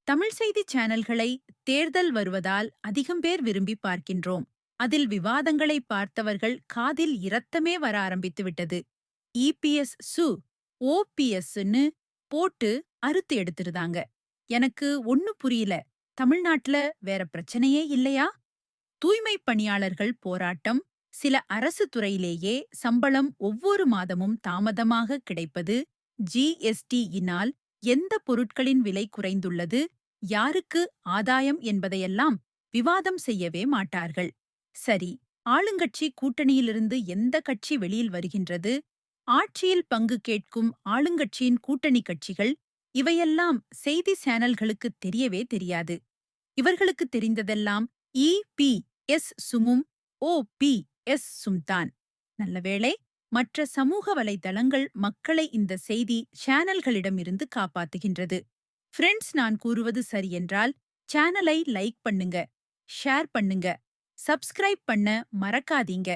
தமிழ் செய்தி சேனல்களை தேர்தல் வருவதால் அதிகம் பேர் விரும்பி பார்க்கின்றோம். அதில் விவாதங்களை பார்த்தவர்கள் காதில் இரத்தமே வர ஆரம்பித்து விட்டது. இபிஎஸ் சு ஓபிஎஸ்ன்னு போட்டு அறுத்து எடுத்துருதாங்க. எனக்கு ஒண்ணு புரியல. தமிழ்நாட்டுல வேற பிரச்சனையே இல்லையா? தூய்மை பணியாளர்கள் போராட்டம், சில அரசு துறையிலேயே சம்பளம் ஒவ்வொரு மாதமும் தாமதமாக கிடைப்பது, ஜிஎஸ்டியினால் எந்த பொருட்களின் விலை குறைந்துள்ளது, யாருக்கு ஆதாயம் என்பதையெல்லாம் விவாதம் செய்யவே மாட்டார்கள். சரி, ஆளுங்கட்சி கூட்டணியிலிருந்து எந்த கட்சி வெளியில் வருகின்றது, ஆட்சியில் பங்கு கேட்கும் ஆளுங்கட்சியின் கூட்டணி கட்சிகள், இவையெல்லாம் செய்தி சேனல்களுக்கு தெரியவே தெரியாது. இவர்களுக்கு தெரிந்ததெல்லாம் இ எஸ் சுமும் ஓ சும்தான். நல்லவேளை மற்ற சமூக வலைதளங்கள் மக்களை இந்த செய்தி சேனல்களிடமிருந்து காப்பாத்துகின்றது. ஃப்ரெண்ட்ஸ், நான் கூறுவது சரியென்றால் சேனலை லைக் பண்ணுங்க, ஷேர் பண்ணுங்க, சப்ஸ்கிரைப் பண்ண மறக்காதீங்க.